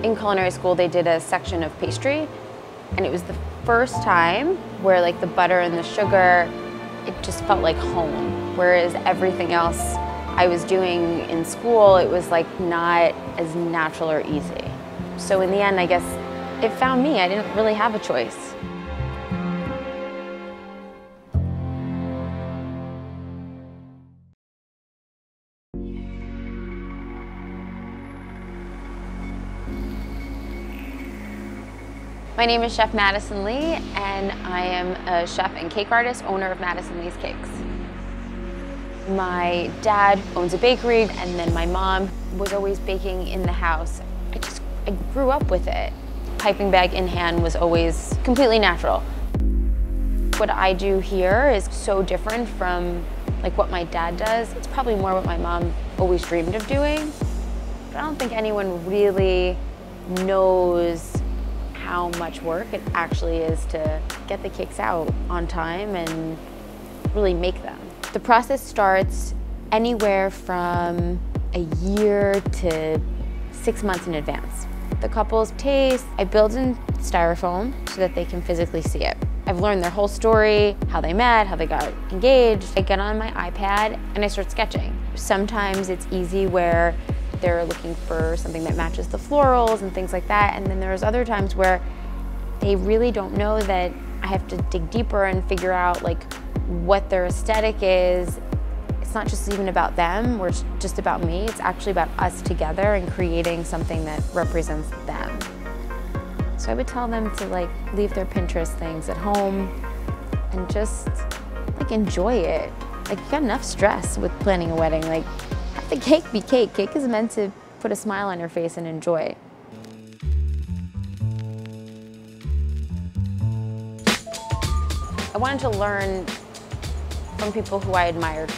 In culinary school, they did a section of pastry, and it was the first time where like the butter and the sugar, it just felt like home. Whereas everything else I was doing in school, it was like not as natural or easy. So in the end, I guess it found me. I didn't really have a choice. My name is Chef Madison Lee, and I am a chef and cake artist, owner of Madison Lee's Cakes. My dad owns a bakery, and then my mom was always baking in the house. I grew up with it. Piping bag in hand was always completely natural. What I do here is so different from like what my dad does. It's probably more what my mom always dreamed of doing, but I don't think anyone really knows how much work it actually is to get the cakes out on time and really make them. The process starts anywhere from a year to 6 months in advance. The couples taste, I build in styrofoam so that they can physically see it. I've learned their whole story, how they met, how they got engaged. I get on my iPad and I start sketching. Sometimes it's easy where they're looking for something that matches the florals and things like that. And then there's other times where they really don't know that I have to dig deeper and figure out like what their aesthetic is. It's not just even about them or just about me. It's actually about us together and creating something that represents them. So I would tell them to like leave their Pinterest things at home and just like enjoy it. Like you got enough stress with planning a wedding. Like have the cake be cake. Cake is meant to put a smile on your face and enjoy. I wanted to learn from people who I admired.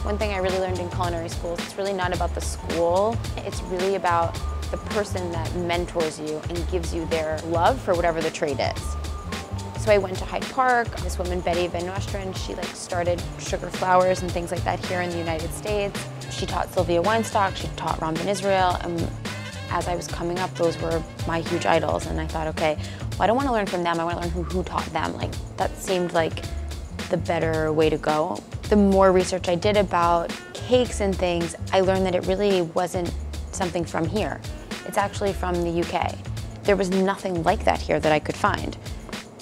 One thing I really learned in culinary school is it's really not about the school. It's really about the person that mentors you and gives you their love for whatever the trade is. So I went to Hyde Park. This woman, Betty Van Nostrand, she like started sugar flowers and things like that here in the United States. She taught Sylvia Weinstock, she taught Ram Ben Israel, and as I was coming up, those were my huge idols, and I thought, okay, well, I don't want to learn from them, I want to learn who taught them. Like, that seemed like the better way to go. The more research I did about cakes and things, I learned that it really wasn't something from here. It's actually from the UK. There was nothing like that here that I could find.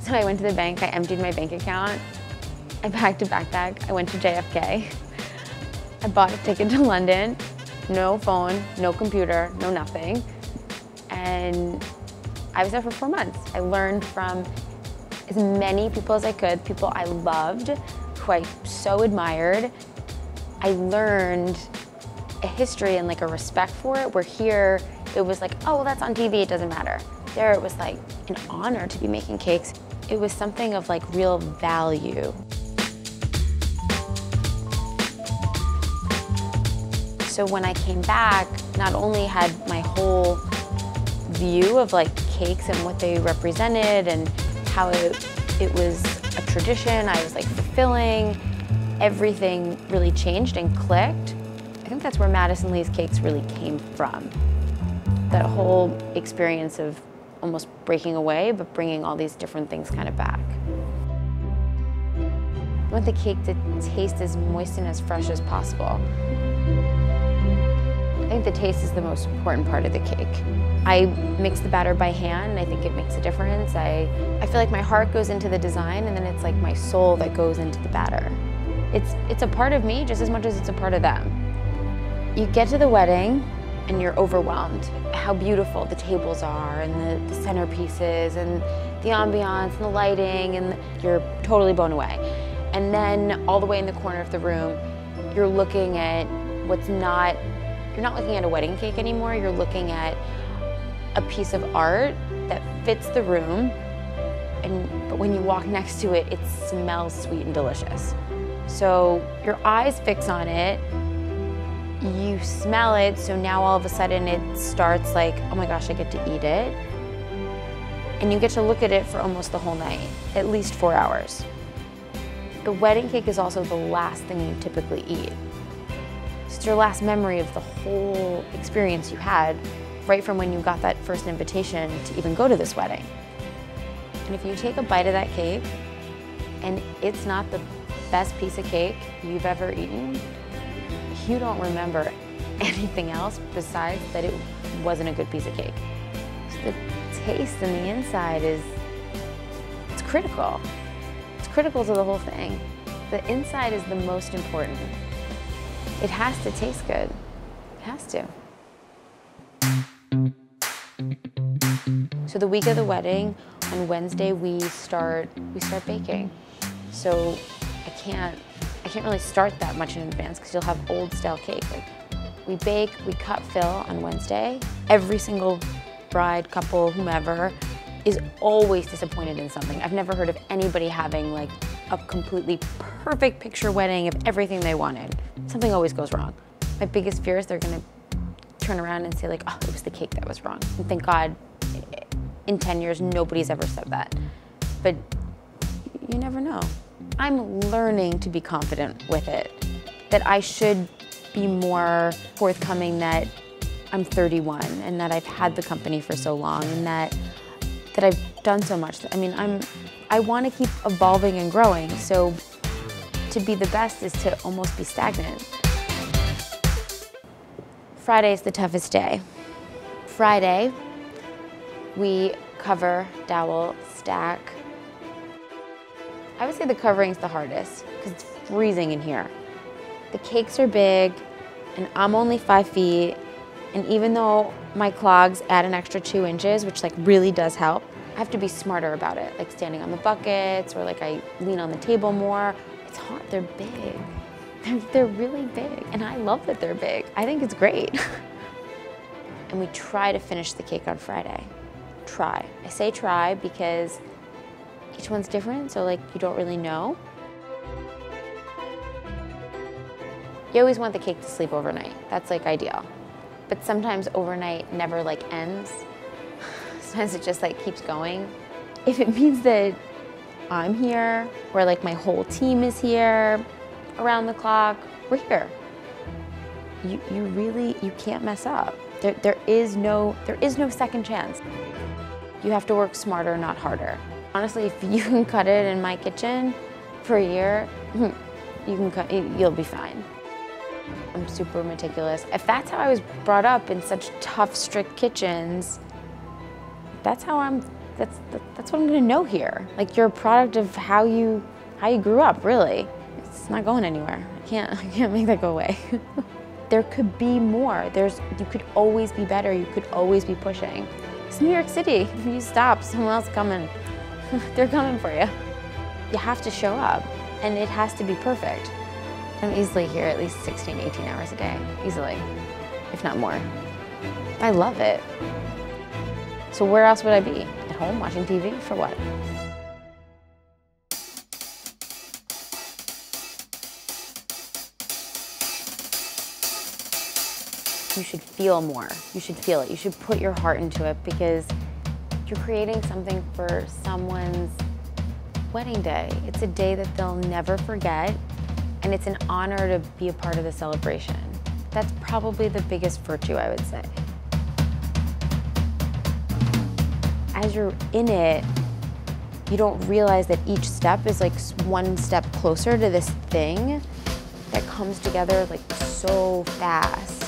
So I went to the bank, I emptied my bank account, I packed a backpack, I went to JFK, I bought a ticket to London, no phone, no computer, no nothing, and I was there for 4 months. I learned from as many people as I could, people I loved, who I so admired. I learned a history and like a respect for it, where here it was like, oh, well, that's on TV, it doesn't matter. There it was like an honor to be making cakes. It was something of like real value. So when I came back, not only had my whole view of like cakes and what they represented and how it was a tradition, I was like fulfilling, everything really changed and clicked. I think that's where Madison Lee's Cakes really came from. That whole experience of almost breaking away, but bringing all these different things kind of back. I want the cake to taste as moist and as fresh as possible. I think the taste is the most important part of the cake. I mix the batter by hand, and I think it makes a difference. I feel like my heart goes into the design, and then it's like my soul that goes into the batter. It's a part of me just as much as it's a part of them. You get to the wedding, and you're overwhelmed. How beautiful the tables are, and the centerpieces, and the ambiance, and the lighting, and you're totally blown away. And then all the way in the corner of the room, you're looking at what's not, you're not looking at a wedding cake anymore, you're looking at a piece of art that fits the room, but when you walk next to it, it smells sweet and delicious. So your eyes fix on it, you smell it, so now all of a sudden it starts like, oh my gosh, I get to eat it. And you get to look at it for almost the whole night, at least 4 hours. The wedding cake is also the last thing you typically eat. It's your last memory of the whole experience you had right from when you got that first invitation to even go to this wedding. And if you take a bite of that cake and it's not the best piece of cake you've ever eaten, you don't remember anything else besides that it wasn't a good piece of cake. So the taste and the inside it's critical. It's critical to the whole thing. The inside is the most important. It has to taste good. It has to. So the week of the wedding, on Wednesday we start baking. So I can't really start that much in advance because you'll have old style cake. Like, we bake, we cut fill on Wednesday. Every single bride, couple, whomever is always disappointed in something. I've never heard of anybody having like a completely perfect picture wedding of everything they wanted. Something always goes wrong. My biggest fear is they're gonna turn around and say like, oh, it was the cake that was wrong. And thank God, in 10 years, nobody's ever said that. But you never know. I'm learning to be confident with it, that I should be more forthcoming that I'm 31 and that I've had the company for so long and that I've done so much. I mean, I want to keep evolving and growing, so to be the best is to almost be stagnant. Friday's the toughest day. Friday, we cover, dowel, stack. I would say the covering's the hardest because it's freezing in here. The cakes are big and I'm only 5 feet, and even though my clogs add an extra 2 inches, which like really does help, I have to be smarter about it, like standing on the buckets or like I lean on the table more. It's hard, they're big. They're really big, and I love that they're big. I think it's great. And we try to finish the cake on Friday. Try. I say try because each one's different, so like you don't really know. You always want the cake to sleep overnight. That's like ideal. But sometimes overnight never like ends. Sometimes it just like keeps going. If it means that I'm here, or like my whole team is here, around the clock, we're here. You can't mess up. There is no second chance. You have to work smarter, not harder. Honestly, if you can cut it in my kitchen for a year, you'll be fine. I'm super meticulous. If that's how I was brought up in such tough, strict kitchens, that's what I'm gonna know here. Like, you're a product of how you grew up, really. It's not going anywhere. I can't make that go away. There could be more. You could always be better. You could always be pushing. It's New York City. If you stop, someone else coming. They're coming for you. You have to show up, and it has to be perfect. I'm easily here at least 16, 18 hours a day, easily, if not more. I love it. So where else would I be? At home watching TV? For what? You should feel more. You should feel it. You should put your heart into it because you're creating something for someone's wedding day. It's a day that they'll never forget, and it's an honor to be a part of the celebration. That's probably the biggest virtue, I would say. As you're in it, you don't realize that each step is like one step closer to this thing that comes together like so fast.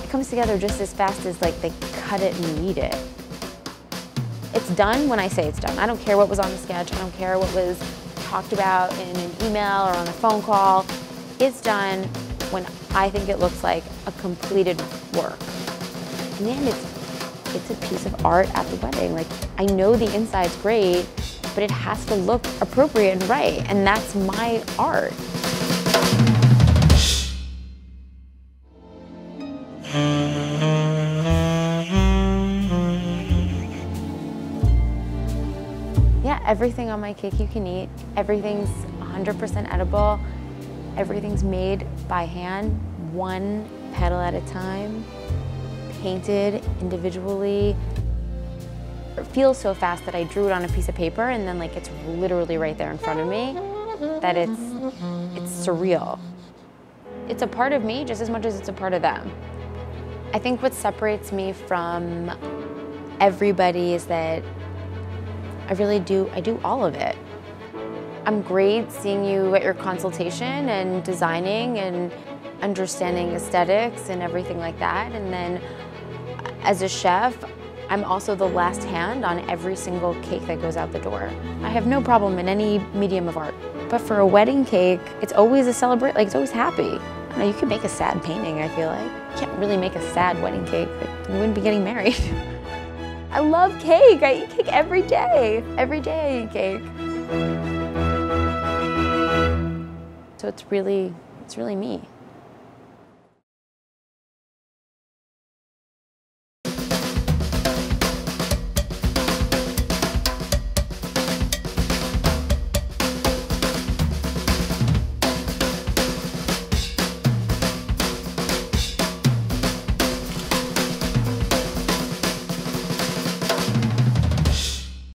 It comes together just as fast as like they cut it and eat it. It's done when I say it's done. I don't care what was on the sketch. I don't care what was talked about in an email or on a phone call. It's when I think it looks like a completed work. And then it's a piece of art at the wedding. Like, I know the inside's great, but it has to look appropriate and right, and that's my art. Yeah, everything on my cake you can eat. Everything's 100% edible. Everything's made by hand, one petal at a time, painted individually. It feels so fast that I drew it on a piece of paper and then like it's literally right there in front of me, that it's surreal. It's a part of me just as much as it's a part of them. I think what separates me from everybody is that I do all of it. I'm great seeing you at your consultation and designing and understanding aesthetics and everything like that. And then as a chef, I'm also the last hand on every single cake that goes out the door. I have no problem in any medium of art. But for a wedding cake, it's always a celebration, like it's always happy. I don't know, you could make a sad painting, I feel like. You can't really make a sad wedding cake, like, you wouldn't be getting married. I love cake, I eat cake every day. Every day I eat cake. So it's really me.